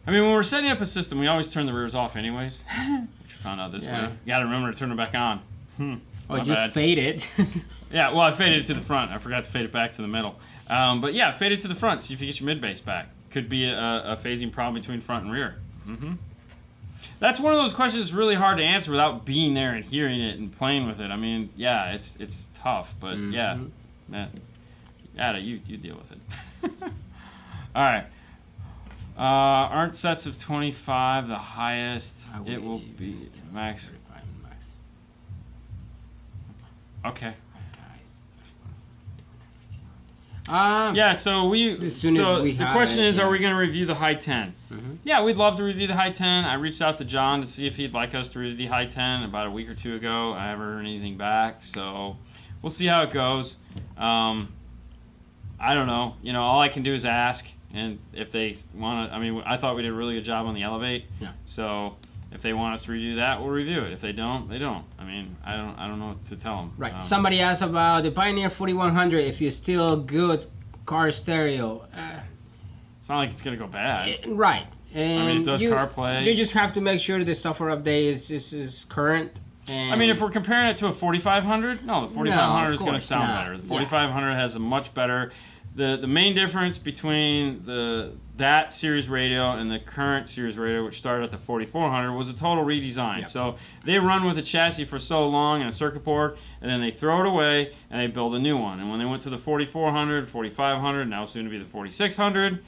I mean, when we're setting up a system, we always turn the rears off anyways. Which we found out this way. You gotta remember to turn them back on. Or just fade it. Yeah, well, I faded it to the front. I forgot to fade it back to the middle. But yeah, fade it to the front. See if you get your mid bass back. Could be a phasing problem between front and rear. That's one of those questions that's really hard to answer without being there and hearing it and playing with it. I mean, yeah, it's tough, but yeah, you deal with it. All right. Aren't sets of 25 the highest? It will be max. Okay. Yeah, so the question is, are we going to review the high 10? Yeah, we'd love to review the high 10. I reached out to John to see if he'd like us to review the high 10 about a week or two ago. I haven't heard anything back, so we'll see how it goes. I don't know. You know, all I can do is ask, and if they want to, I mean, I thought we did a really good job on the Elevate. Yeah. So if they want us to review that, we'll review it. If they don't, they don't. I mean, I don't know what to tell them. Right. Somebody asked about the Pioneer 4100. If you're still good car stereo. It's not like it's gonna go bad. Right. And I mean, it does CarPlay. You just have to make sure the software update is current. And I mean, if we're comparing it to a 4500, no, the 4500 is going to sound better. The 4500 has a much better. The main difference between that series radio and the current series radio, which started at the 4400, was a total redesign. Yep. So they run with a chassis for so long and a circuit board, and then they throw it away and they build a new one. And when they went to the 4400, 4500, now soon to be the 4600,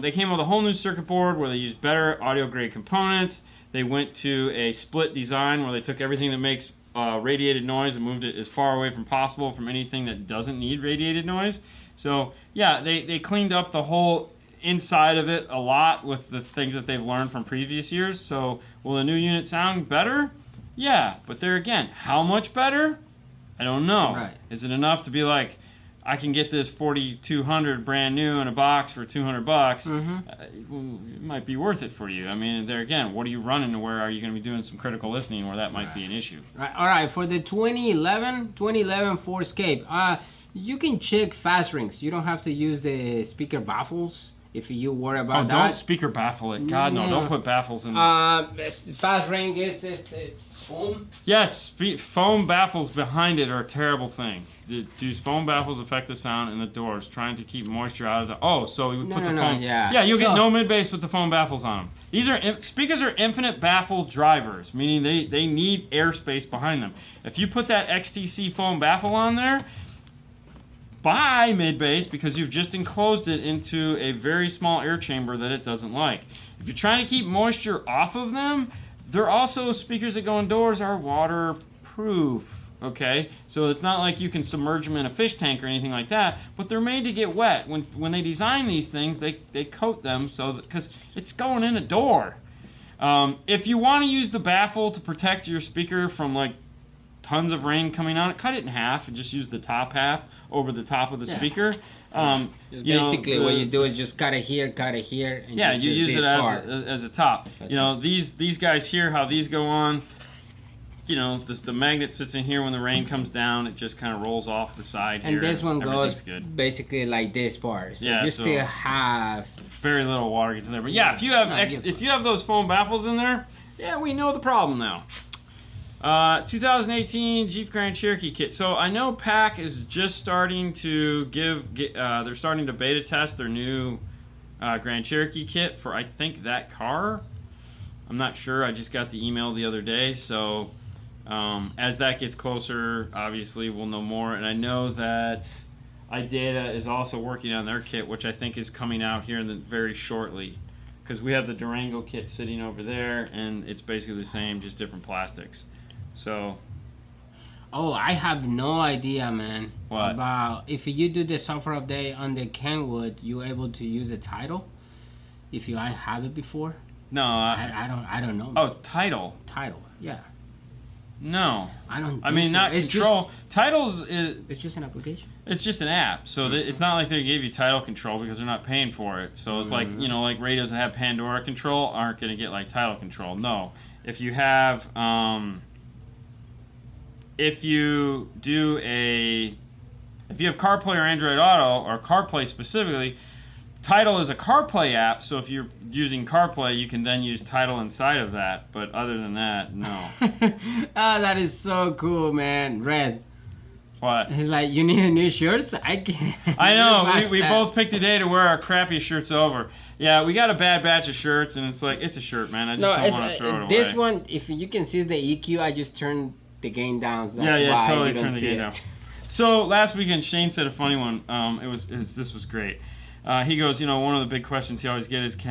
they came up with a whole new circuit board where they used better audio grade components. They went to a split design where they took everything that makes radiated noise and moved it as far away from possible from anything that doesn't need radiated noise. So yeah, they cleaned up the whole inside of it a lot with the things that they've learned from previous years. So will the new unit sound better? Yeah, but there again, how much better? I don't know. Right. Is it enough to be like, I can get this 4200 brand new in a box for $200? It might be worth it for you. I mean, there again, what are you running to where are you going to be doing some critical listening where that might be an issue? Right. All right, for the 2011 Ford Escape, you can check fast rings. You don't have to use the speaker baffles if you worry about that. Don't speaker baffle it. God, no, don't put baffles in. Fast ring it's foam. Yes, foam baffles behind it are a terrible thing. Do foam baffles affect the sound in the doors? Trying to keep moisture out of the. Oh, so we would put the foam. Yeah, you'll get no mid bass with the foam baffles on them. These are speakers are infinite baffle drivers, meaning they need airspace behind them. If you put that XTC foam baffle on there, buy mid bass because you've just enclosed it into a very small air chamber that it doesn't like. If you're trying to keep moisture off of them, they're also speakers that go indoors are waterproof. Okay, so it's not like you can submerge them in a fish tank or anything like that, but they're made to get wet. When they design these things, they coat them so that because it's going in a door. If you want to use the baffle to protect your speaker from like tons of rain coming on it, cut it in half and just use the top half over the top of the speaker. Basically, what you do is just cut it here, and yeah, you use it as a top. That's these guys here, how these go on. The magnet sits in here. When the rain comes down, it just kind of rolls off the side here. And this one goes basically like this part. So you still have very little water gets in there. But yeah, if you have those foam baffles in there, yeah, we know the problem now. 2018 Jeep Grand Cherokee kit. So I know PAC is just starting to they're starting to beta test their new Grand Cherokee kit for I think that car. I'm not sure. I just got the email the other day, so. As that gets closer, obviously we'll know more. And I know that iData is also working on their kit, which I think is coming out here very shortly. Because we have the Durango kit sitting over there, and it's basically the same, just different plastics. So. Oh, I have no idea, man. What? About if you do the software update on the Kenwood, you able to use the title? If you have it before? No, I don't know. Oh, title. Title, yeah. No, I don't. I mean, so. not it's control. Titles is. It's just an application. It's just an app, so it's not like they gave you title control because they're not paying for it. So it's like like radios that have Pandora control aren't going to get like title control. No, if you have if you have CarPlay or Android Auto or CarPlay specifically. Tidal is a CarPlay app, so if you're using CarPlay, you can then use Tidal inside of that. But other than that, no. That is so cool, man. Red. What? He's like, you need new shirts? I can't. I know. We both picked a day to wear our crappy shirts over. Yeah, we got a bad batch of shirts, and it's like, it's a shirt, man. I just don't want to throw it away. This one, if you can see the EQ, I just turned the gain down. So that's yeah, why totally you don't turned the gain down. So last weekend, Shane said a funny one. This was great. He goes, one of the big questions he always gets is,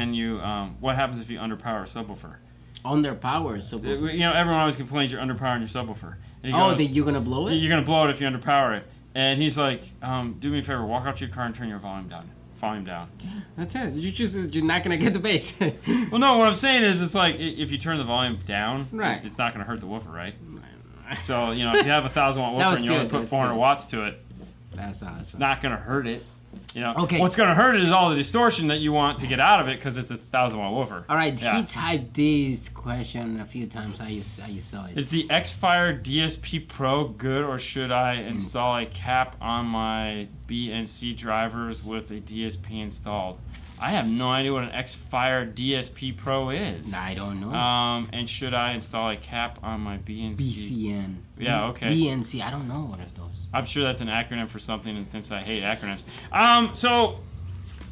what happens if you underpower a subwoofer? Underpower a subwoofer? Everyone always complains you're underpowering your subwoofer. And he goes, that you're going to blow it? You're going to blow it if you underpower it. And he's like, do me a favor, walk out to your car and turn your volume down. That's it. You're not going to get the bass. Well, no, what I'm saying is, it's like, if you turn the volume down, right. It's not going to hurt the woofer, right? So, if you have a 1,000-watt woofer and you only put 400 watts to it, that's awesome. It's not going to hurt it. Okay. What's going to hurt it is all the distortion that you want to get out of it because it's a 1,000-watt woofer. All right, he typed this question a few times. I saw it. Is the X-Fire DSP Pro good, or should I install a cap on my B and C drivers with a DSP installed? I have no idea what an X-Fire DSP Pro is. I don't know. And should I install a cap on my B and C? BCN. Yeah, okay. B and C. I don't know what are those. I'm sure that's an acronym for something, and since I hate acronyms. So,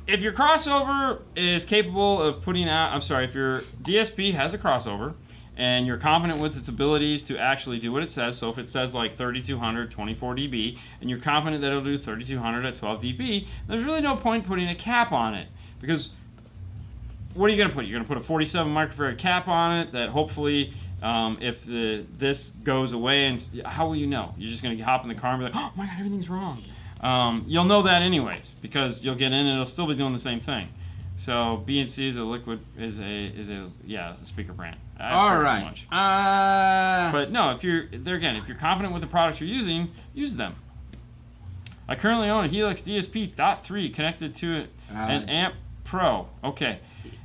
if your crossover is capable of putting out, if your DSP has a crossover, and you're confident with its abilities to actually do what it says, so if it says like 3200, 24 dB, and you're confident that it'll do 3200 at 12 dB, there's really no point putting a cap on it. Because what are you going to put? You're going to put a 47 microfarad cap on it that hopefully, if this goes away, and how will you know? You're just going to hop in the car and be like, oh my God, everything's wrong. You'll know that anyways because you'll get in and it'll still be doing the same thing. So B&C is a speaker brand. All right. But no, if you're confident with the products you're using, use them. I currently own a Helix DSP .3 connected to an Amp Pro. Okay.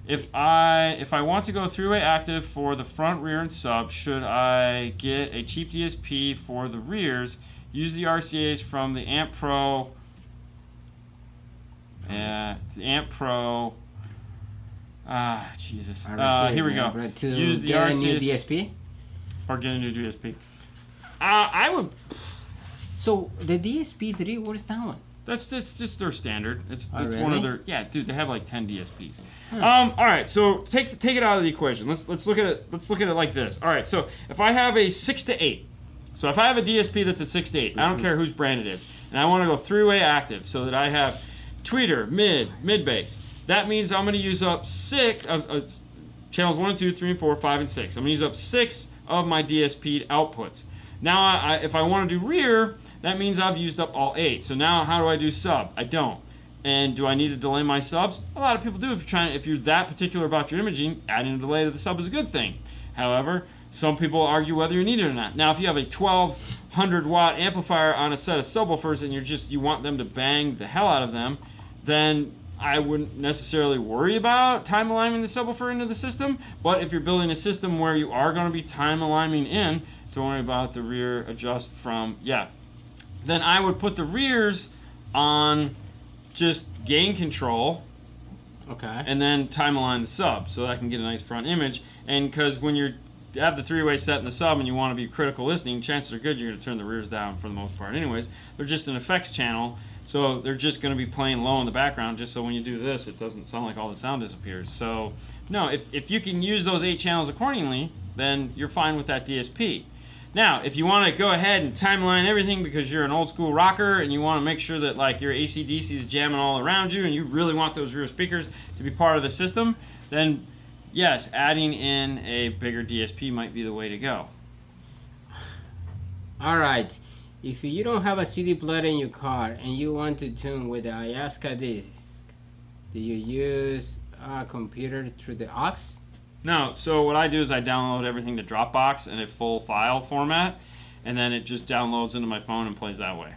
If I want to go three-way active for the front, rear, and sub, should I get a cheap DSP for the rears? Use the RCAs from the Amp Pro. The Amp Pro. Jesus. Here we go. To use the get RCAs a new DSP? Or get a new DSP. I would. So the DSP3, what is that one? It's just their standard. It's really? one of their dude. They have like 10 DSPs. All right, so take it out of the equation. Let's look at it. Let's look at it like this. All right, so if I have a 6 to 8, so if I have a DSP that's a 6 to 8, I don't care whose brand it is, and I want to go three-way active so that I have tweeter, mid bass. That means I'm going to use up 6 channels 1 and 2, 3 and 4, 5 and 6. I'm going to use up 6 of my DSP outputs. Now, if I want to do rear, that means I've used up all 8. So now how do I do sub? I don't. And do I need to delay my subs? A lot of people do. If you're that particular about your imaging, adding a delay to the sub is a good thing. However, some people argue whether you need it or not. Now, if you have a 1200 watt amplifier on a set of subwoofers and you want them to bang the hell out of them, then I wouldn't necessarily worry about time aligning the subwoofer into the system. But if you're building a system where you are going to be time aligning in, don't worry about the rear adjust from, then I would put the rears on just gain control. Okay. And then time align the sub so that I can get a nice front image. And because when you have the three-way set in the sub and you want to be critical listening, chances are good you're going to turn the rears down for the most part anyways. They're just an effects channel, so they're just going to be playing low in the background just so when you do this it doesn't sound like all the sound disappears. So no, if you can use those 8 channels accordingly, then you're fine with that DSP. Now, if you want to go ahead and timeline everything because you're an old school rocker and you want to make sure that like your AC/DC is jamming all around you and you really want those rear speakers to be part of the system, then yes, adding in a bigger DSP might be the way to go. All right. If you don't have a CD player in your car and you want to tune with the Ayahuasca disc, do you use a computer through the aux? No, so what I do is I download everything to Dropbox in a full file format, and then it just downloads into my phone and plays that way.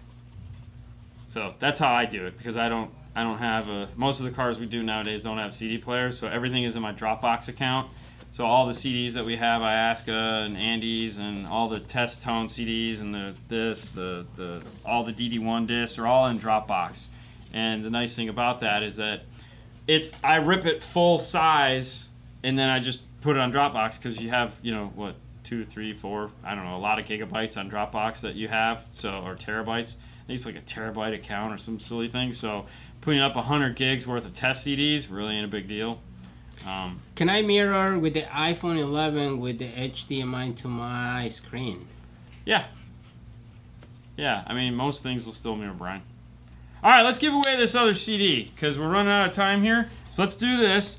So that's how I do it because I don't have most of the cars we do nowadays don't have CD players, so everything is in my Dropbox account. So all the CDs that we have, Ayahuasca and Andes and all the test tone CDs and all the DD1 discs are all in Dropbox. And the nice thing about that is that I rip it full size and then I just put it on Dropbox because you have, 2, 3, 4, I don't know, a lot of gigabytes on Dropbox that you have, or terabytes. I think it's like a terabyte account or some silly thing. So putting up 100 gigs worth of test CDs really ain't a big deal. Can I mirror with the iPhone 11 with the HDMI to my screen? Yeah. Yeah, I mean, most things will still mirror, Brian. All right, let's give away this other CD because we're running out of time here. So let's do this.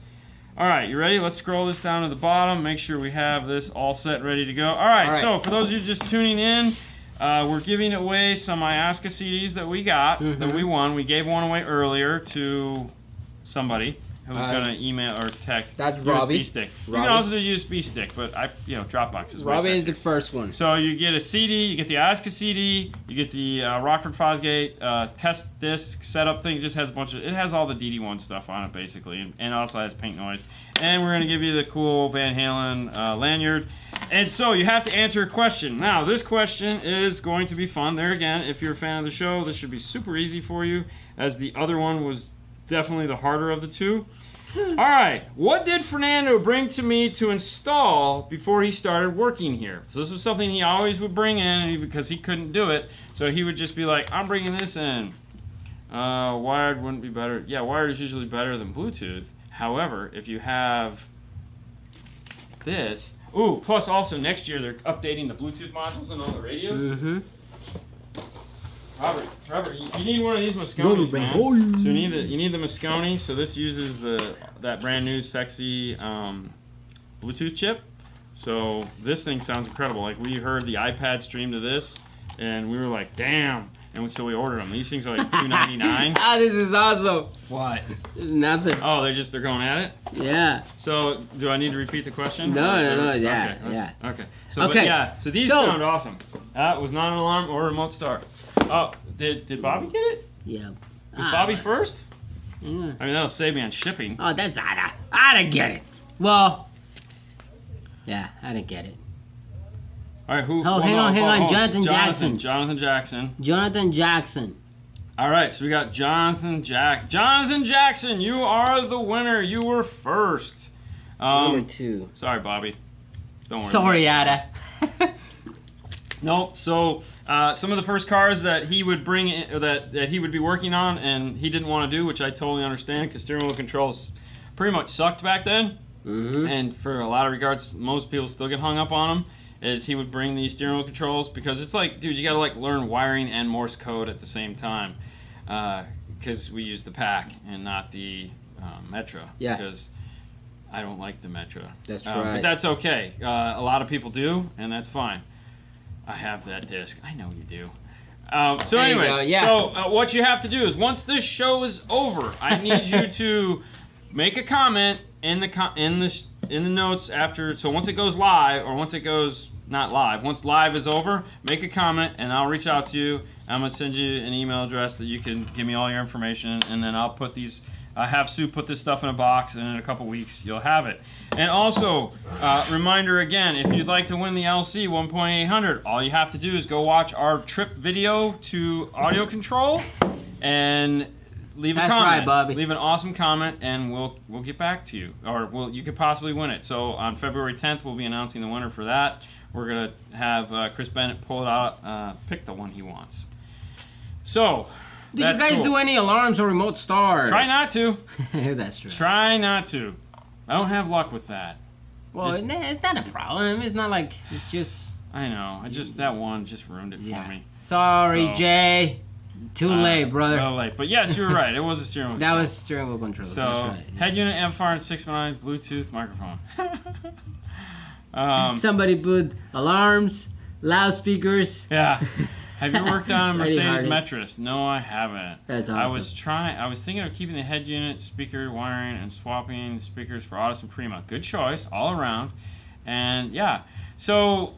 All right, you ready? Let's scroll this down to the bottom. Make sure we have this all set and ready to go. All right, so for those of you just tuning in, we're giving away some Ayahuasca CDs that we got, that we won. We gave one away earlier to somebody who was going to email or text. That's USB Robbie. stick. You can also do USB stick, but Dropbox is Robbie is the first one. So you get a CD, you get the Ayahuasca CD, you get the Rockford Fosgate test disc setup thing. It just has it has all the DD1 stuff on it basically, and it also has paint noise. And we're going to give you the cool Van Halen lanyard. And so you have to answer a question. Now this question is going to be fun. There again, if you're a fan of the show, this should be super easy for you, as the other one was definitely the harder of the two. All right, what did Fernando bring to me to install before he started working here? So this was something he always would bring in because he couldn't do it. So he would just be like, I'm bringing this in. Wired wouldn't be better. Yeah, wired is usually better than Bluetooth. However, if you have this, plus also next year they're updating the Bluetooth modules and all the radios. Robert, you need one of these Mosconis, man. So you need the Mosconi. So this uses that brand new sexy Bluetooth chip. So this thing sounds incredible. Like we heard the iPad stream to this, and we were like, damn, and so we ordered them. These things are like $2.99. Ah, this is awesome. What? Nothing. Oh, they're going at it? Yeah. So, do I need to repeat the question? No, yeah. Okay. So, Okay. But yeah, so these sound awesome. That was not an alarm or a remote start. Oh, did Bobby get it? Yeah. Was Bobby first? Yeah. I mean, that'll save me on shipping. Oh, that's Ada. Ada get it. Well, yeah, I didn't get it. All right, who? Oh, hang on. Jonathan Jackson. Jonathan Jackson. All right, so we got Jonathan Jackson, you are the winner. You were first. Number 2. Sorry, Bobby. Don't worry. Sorry, Ada. No, so some of the first cars that he would bring in, that he would be working on, and he didn't want to do, which I totally understand, because steering wheel controls pretty much sucked back then. Mm-hmm. And for a lot of regards, most people still get hung up on them. Is he would bring these steering wheel controls, because it's like, dude, you gotta like learn wiring and Morse code at the same time, because we use the Pack and not the Metro. Yeah. Because I don't like the Metro. That's right. But that's okay. A lot of people do, and that's fine. I have that disc. I know you do. So anyway, what you have to do is once this show is over, I need you to make a comment in the notes after. So once it goes live, or once it goes not live, once live is over, make a comment, and I'll reach out to you. I'm gonna send you an email address that you can give me all your information, and then I'll put these. Have Sue put this stuff in a box, and in a couple weeks you'll have it. And also, reminder again, if you'd like to win the LC 1.800, all you have to do is go watch our trip video to audio control, and leave a comment. That's right, Bobby. Leave an awesome comment, and we'll get back to you, or you could possibly win it. So on February 10th, we'll be announcing the winner for that. We're gonna have Chris Bennett pull it out, pick the one he wants. So. Did you guys do any alarms or remote starts? Try not to. That's true. Try not to. I don't have luck with that. Well, it's not a problem. It's not like it's just. I know. That one just ruined it for me. Sorry, Jay. Too late, brother. Well late. But yes, you were right. It was a steering wheel. That was steering wheel control. So that's right. Head unit, amplifier, and 6x9 Bluetooth microphone. Somebody put alarms, loudspeakers. Yeah. Have you worked on a Mercedes Metris? No, I haven't. That's awesome. I was thinking of keeping the head unit, speaker, wiring, and swapping speakers for Autos and Prima. Good choice, all around. And yeah, so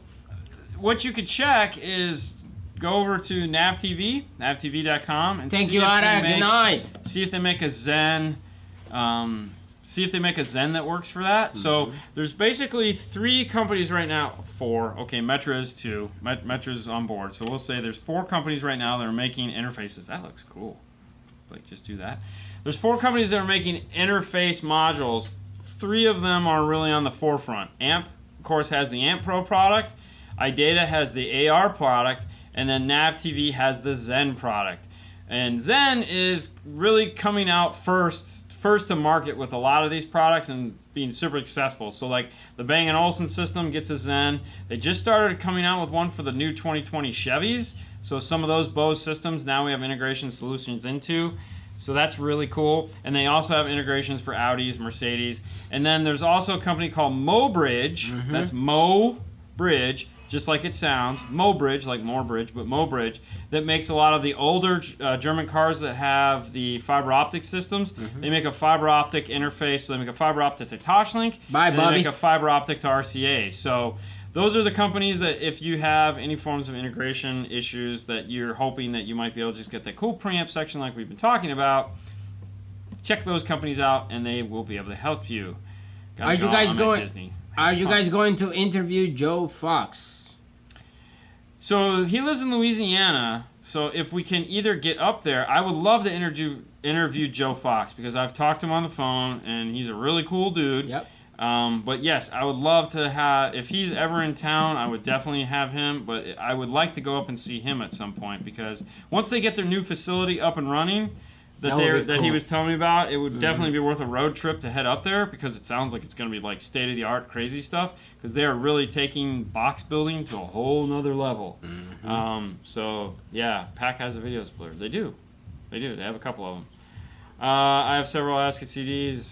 what you could check is go over to navtv.com, and Thank you, Ada. Good night. See if they make a Zen. See if they make a Zen that works for that. Mm-hmm. So there's basically 3 companies right now. 4. Okay, Metra is 2. Metra's on board. So we'll say there's 4 companies right now that are making interfaces. That looks cool. Like, just do that. There's 4 companies that are making interface modules. 3 of them are really on the forefront. AMP, of course, has the AMP Pro product. iData has the AR product. And then NavTV has the Zen product. And Zen is really coming out first to market with a lot of these products and being super successful. So like the Bang & Olufsen system gets a Zen. They just started coming out with one for the new 2020 Chevys. So some of those Bose systems now we have integration solutions into. So that's really cool. And they also have integrations for Audis, Mercedes. And then there's also a company called MoBridge. Mm-hmm. That's MoBridge, just like it sounds. MoBridge, like Moorebridge, but MoBridge, that makes a lot of the older German cars that have the fiber optic systems. Mm-hmm. They make a fiber optic interface. So they make a fiber optic to Toshlink. Bye, and Bobby. They make a fiber optic to RCA. So those are the companies that if you have any forms of integration issues that you're hoping that you might be able to just get that cool preamp section like we've been talking about, check those companies out and they will be able to help you. Are you guys going to interview Joe Fox? So he lives in Louisiana, so if we can either get up there, I would love to interview Joe Fox because I've talked to him on the phone and he's a really cool dude. Yep. But yes, I would love to have, if he's ever in town, I would definitely have him, but I would like to go up and see him at some point because once they get their new facility up and running that he was telling me about, it would definitely be worth a road trip to head up there because it sounds like it's going to be like state-of-the-art crazy stuff because they are really taking box building to a whole nother level. Mm-hmm. So yeah, Pack has a video splitter. They do. They have a couple of them. I have several ASCII CDs.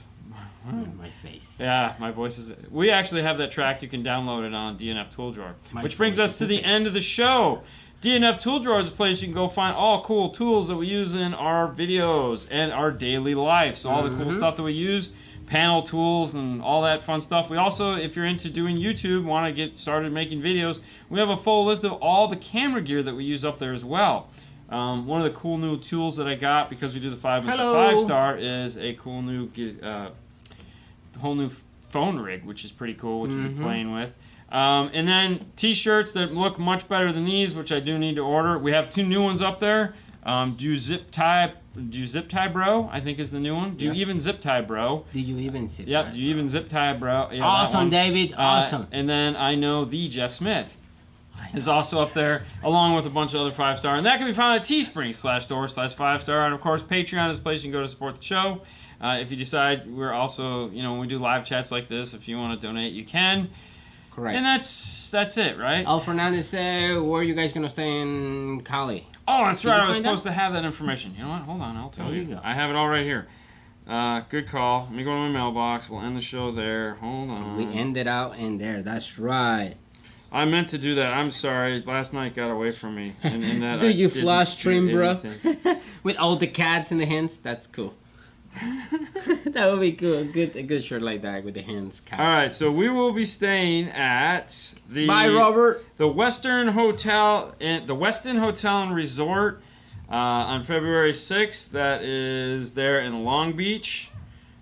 My face. Yeah, my voice is... We actually have that track. You can download it on DNF Tool Drawer. Which brings us to the end of the show. DNF Tool Drawer is a place you can go find all cool tools that we use in our videos and our daily life. So all the cool stuff that we use, panel tools and all that fun stuff. We also, if you're into doing YouTube, want to get started making videos, we have a full list of all the camera gear that we use up there as well. One of the cool new tools that I got because we do the 5-star is a cool new, whole new phone rig, which is pretty cool, which we'll be playing with. And then t-shirts that look much better than these, which I do need to order. We have 2 new ones up there. Do zip tie bro, I think is the new one. Do you even zip tie bro? Do you even zip tie? Yep, do you even zip tie bro? Yeah, awesome, David, awesome. And then I know the Jeff Smith is also up there, along with a bunch of other 5-star. And that can be found at Teespring/store/5-star. And of course, Patreon is a place you can go to support the show. If you decide, we're also, when we do live chats like this, if you want to donate, you can. Correct. And that's it, right? Fernando said, where are you guys going to stay in Cali? Oh, that's right. I was supposed to have that information. You know what? Hold on. I'll tell you. There you go. I have it all right here. Good call. Let me go to my mailbox. We'll end the show there. Hold on. We ended out in there. That's right. I meant to do that. I'm sorry. Last night got away from me. And that do you flash stream, bro? With all the cats in the hands? That's cool. That would be cool. A good shirt like that with the hands. All right, so we will be staying at the Robert. The Westin Hotel and Resort on February 6th. That is there in Long Beach.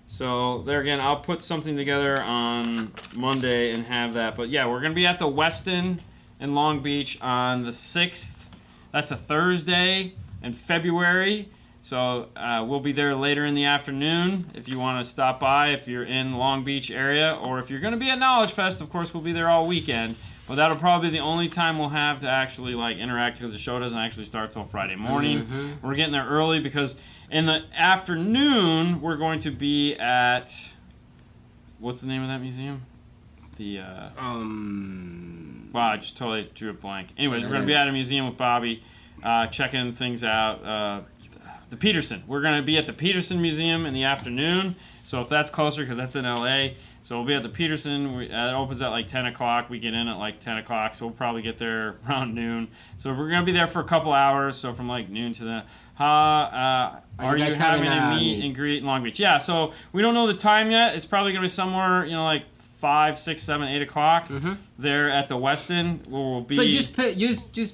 So there again, I'll put something together on Monday and have that. But yeah, we're gonna be at the Westin in Long Beach on the 6th. That's a Thursday in February. So we'll be there later in the afternoon if you want to stop by, if you're in Long Beach area, or if you're going to be at Knowledge Fest, of course, we'll be there all weekend. But that'll probably be the only time we'll have to actually interact because the show doesn't actually start till Friday morning. We're getting there early because in the afternoon we're going to be at, what's the name of that museum? The wow, I just totally drew a blank. Anyways, we're going to be at a museum with Bobby, checking things out. The Peterson. We're going to be at the Peterson Museum in the afternoon. So if that's closer, because that's in LA. So we'll be at the Peterson. It opens at 10 o'clock. We get in at 10 o'clock. So we'll probably get there around noon. So we're going to be there for a couple hours. So from noon to the... are you having a meet and greet in Long Beach? Yeah, so we don't know the time yet. It's probably going to be somewhere, 5, 6, 7, 8 o'clock there at the Westin. Where we'll be... So just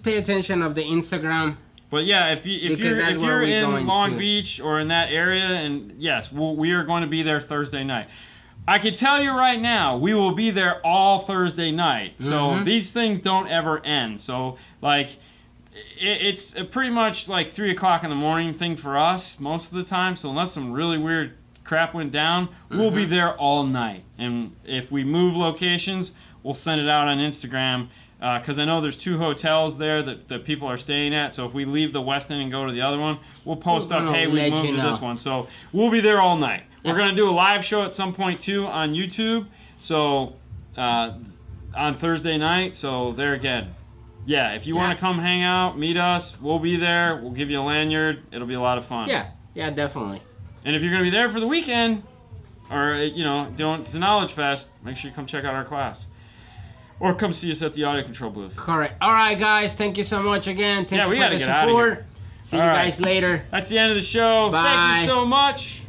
pay attention of the Instagram. But yeah, if you're in Long Beach or in that area, and yes, we are going to be there Thursday night. I can tell you right now, we will be there all Thursday night. So these things don't ever end. So it's pretty much 3 o'clock in the morning thing for us most of the time. So unless some really weird crap went down, we'll be there all night. And if we move locations, we'll send it out on Instagram. Because I know there's 2 hotels there that people are staying at. So if we leave the Westin and go to the other one, we'll post up, hey, we moved to this one. So we'll be there all night. We're going to do a live show at some point, too, on YouTube. So on Thursday night. So there again. Yeah, if you want to come hang out, meet us, we'll be there. We'll give you a lanyard. It'll be a lot of fun. Yeah, definitely. And if you're going to be there for the weekend, or, doing the Knowledge Fest, make sure you come check out our class. Or come see us at the audio control booth. Correct. All right, guys. Thank you so much again. Thank you for the support. See you guys later. That's the end of the show. Bye. Thank you so much.